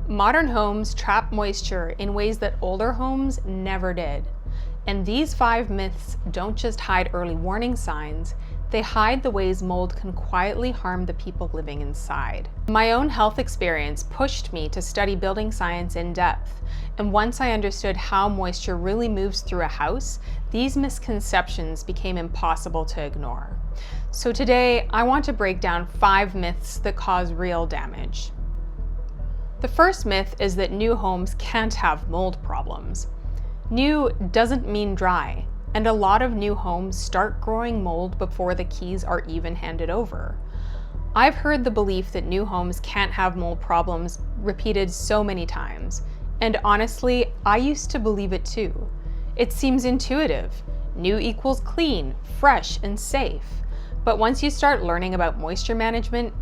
Modern homes trap moisture in ways that older homes never did. And these 5 myths don't just hide early warning signs, they hide the ways mold can quietly harm the people living inside. My own health experience pushed me to study building science in depth, and once I understood how moisture really moves through a house, these misconceptions became impossible to ignore. So today, I want to break down 5 myths that cause real damage. The first myth is that new homes can't have mold problems. New doesn't mean dry, and a lot of new homes start growing mold before the keys are even handed over. I've heard the belief that new homes can't have mold problems repeated so many times, and honestly, I used to believe it too. It seems intuitive. New equals clean, fresh, and safe. But once you start learning about moisture management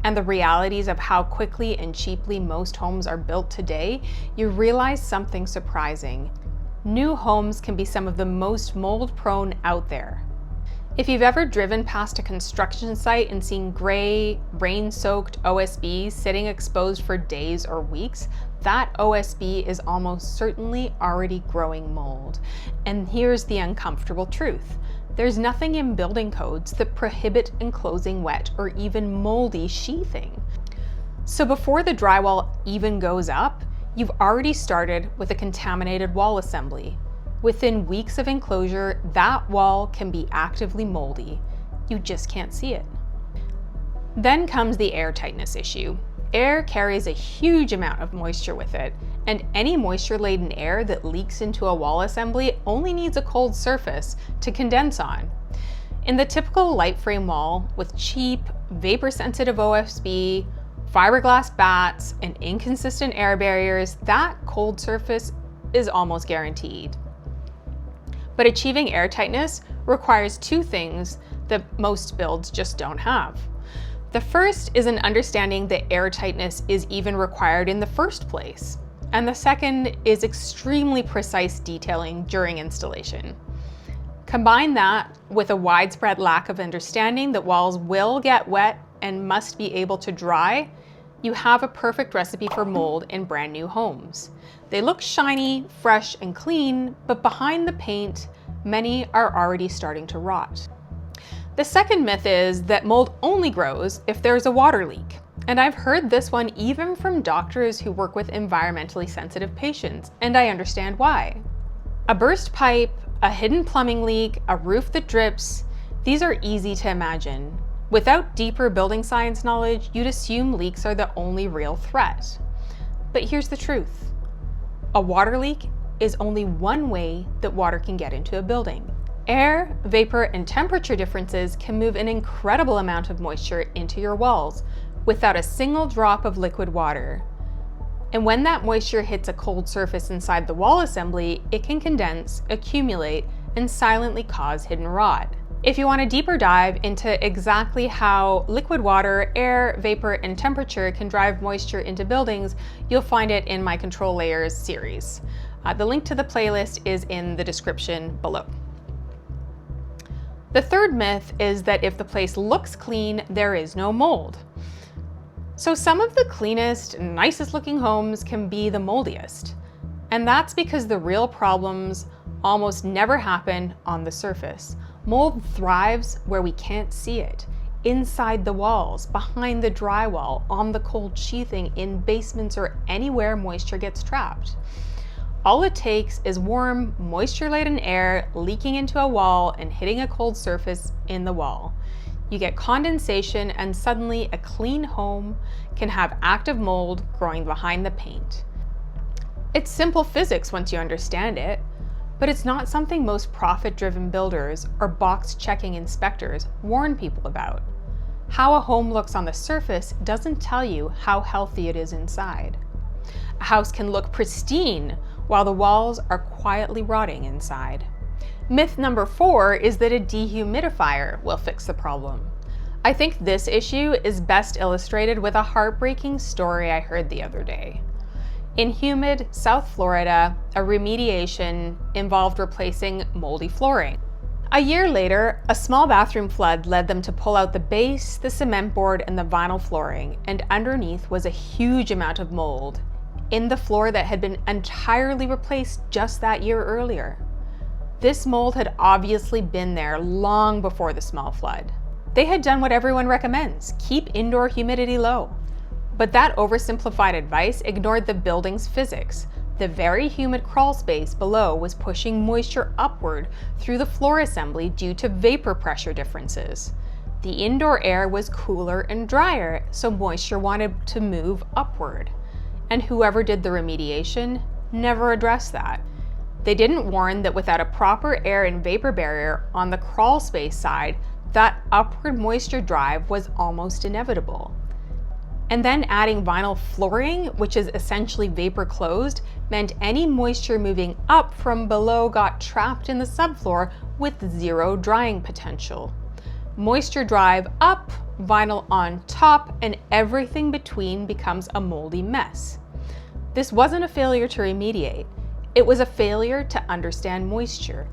and the realities of how quickly and cheaply most homes are built today, you realize something surprising. New homes can be some of the most mold-prone out there. If you've ever driven past a construction site and seen gray, rain-soaked OSB sitting exposed for days or weeks, that OSB is almost certainly already growing mold. And here's the uncomfortable truth. There's nothing in building codes that prohibit enclosing wet or even moldy sheathing. So before the drywall even goes up, you've already started with a contaminated wall assembly. Within weeks of enclosure, that wall can be actively moldy. You just can't see it. Then comes the air tightness issue. Air carries a huge amount of moisture with it, and any moisture-laden air that leaks into a wall assembly only needs a cold surface to condense on. In the typical light frame wall with cheap, vapor-sensitive OSB, fiberglass bats, and inconsistent air barriers, that cold surface is almost guaranteed. But achieving air tightness requires 2 things that most builds just don't have. The first is an understanding that air tightness is even required in the first place. And the second is extremely precise detailing during installation. Combine that with a widespread lack of understanding that walls will get wet and must be able to dry, you have a perfect recipe for mold in brand new homes. They look shiny, fresh, and clean, but behind the paint, many are already starting to rot. The second myth is that mold only grows if there's a water leak. And I've heard this one even from doctors who work with environmentally sensitive patients, and I understand why. A burst pipe, a hidden plumbing leak, a roof that drips, these are easy to imagine. Without deeper building science knowledge, you'd assume leaks are the only real threat. But here's the truth. A water leak is only one way that water can get into a building. Air, vapor, and temperature differences can move an incredible amount of moisture into your walls without a single drop of liquid water. And when that moisture hits a cold surface inside the wall assembly, it can condense, accumulate, and silently cause hidden rot. If you want a deeper dive into exactly how liquid water, air, vapor, and temperature can drive moisture into buildings, you'll find it in my Control Layers series. The link to the playlist is in the description below. The third myth is that if the place looks clean, there is no mold. So some of the cleanest, nicest looking homes can be the moldiest. And that's because the real problems almost never happen on the surface. Mold thrives where we can't see it, inside the walls, behind the drywall, on the cold sheathing, in basements, or anywhere moisture gets trapped. All it takes is warm, moisture-laden air leaking into a wall and hitting a cold surface in the wall. You get condensation, and suddenly a clean home can have active mold growing behind the paint. It's simple physics once you understand it, but it's not something most profit-driven builders or box-checking inspectors warn people about. How a home looks on the surface doesn't tell you how healthy it is inside. A house can look pristine while the walls are quietly rotting inside. Myth number 4 is that a dehumidifier will fix the problem. I think this issue is best illustrated with a heartbreaking story I heard the other day. In humid South Florida, a remediation involved replacing moldy flooring. A year later, a small bathroom flood led them to pull out the base, the cement board, and the vinyl flooring, and underneath was a huge amount of mold, in the floor that had been entirely replaced just that year earlier. This mold had obviously been there long before the small flood. They had done what everyone recommends: keep indoor humidity low. But that oversimplified advice ignored the building's physics. The very humid crawl space below was pushing moisture upward through the floor assembly due to vapor pressure differences. The indoor air was cooler and drier, so moisture wanted to move upward. And whoever did the remediation never addressed that. They didn't warn that without a proper air and vapor barrier on the crawl space side, that upward moisture drive was almost inevitable. And then adding vinyl flooring, which is essentially vapor closed, meant any moisture moving up from below got trapped in the subfloor with zero drying potential. Moisture drive up, vinyl on top, and everything between becomes a moldy mess. This wasn't a failure to remediate. It was a failure to understand moisture.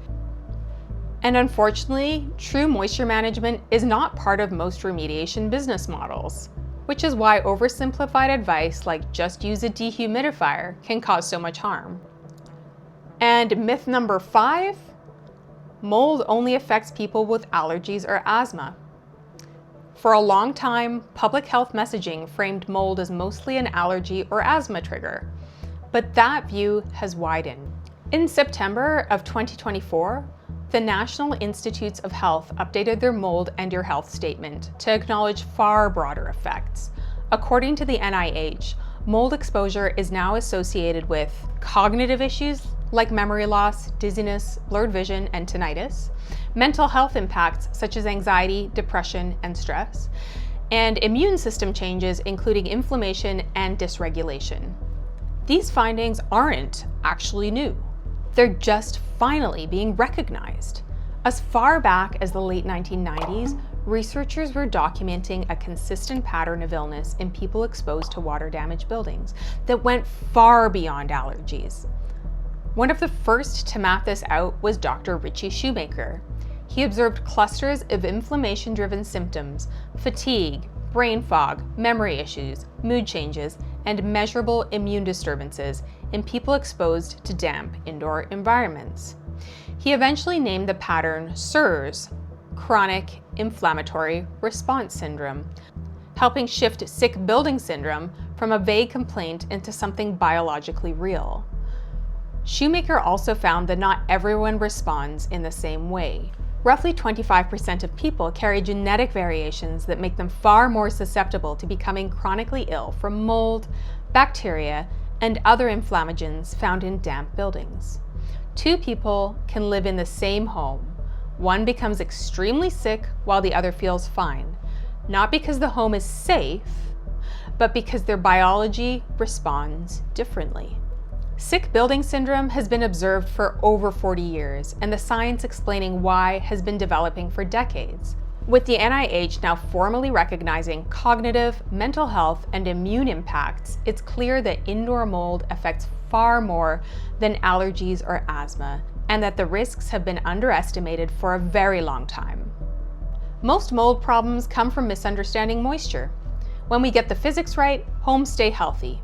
And unfortunately, true moisture management is not part of most remediation business models, which is why oversimplified advice like just use a dehumidifier can cause so much harm. And myth number 5, mold only affects people with allergies or asthma. For a long time, public health messaging framed mold as mostly an allergy or asthma trigger, but that view has widened. In September of 2024, the National Institutes of Health updated their Mold and Your Health statement to acknowledge far broader effects. According to the NIH, mold exposure is now associated with cognitive issues like memory loss, dizziness, blurred vision, and tinnitus, mental health impacts such as anxiety, depression, and stress, and immune system changes including inflammation and dysregulation. These findings aren't actually new. They're just finally being recognized. As far back as the late 1990s, researchers were documenting a consistent pattern of illness in people exposed to water-damaged buildings that went far beyond allergies. One of the first to map this out was Dr. Richie Shoemaker. He observed clusters of inflammation-driven symptoms, fatigue, brain fog, memory issues, mood changes, and measurable immune disturbances in people exposed to damp indoor environments. He eventually named the pattern CIRS, Chronic Inflammatory Response Syndrome, helping shift sick building syndrome from a vague complaint into something biologically real. Shoemaker also found that not everyone responds in the same way. Roughly 25% of people carry genetic variations that make them far more susceptible to becoming chronically ill from mold, bacteria, and other inflammagens found in damp buildings. 2 people can live in the same home. One becomes extremely sick while the other feels fine, not because the home is safe, but because their biology responds differently. Sick building syndrome has been observed for over 40 years, and the science explaining why has been developing for decades. With the NIH now formally recognizing cognitive, mental health, and immune impacts, it's clear that indoor mold affects far more than allergies or asthma, and that the risks have been underestimated for a very long time. Most mold problems come from misunderstanding moisture. When we get the physics right, homes stay healthy.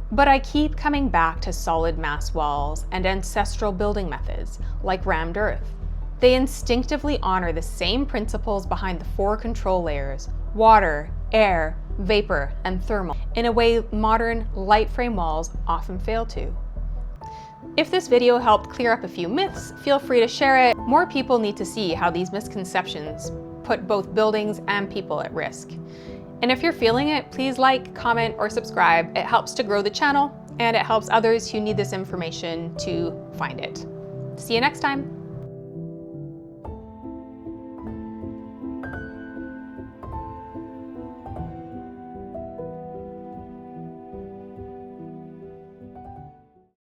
But I keep coming back to solid mass walls and ancestral building methods, like rammed earth. They instinctively honor the same principles behind the 4 control layers: water, air, vapor, and thermal, in a way modern light frame walls often fail to. If this video helped clear up a few myths, feel free to share it. More people need to see how these misconceptions put both buildings and people at risk. And if you're feeling it, please like, comment, or subscribe. It helps to grow the channel, and it helps others who need this information to find it. See you next time.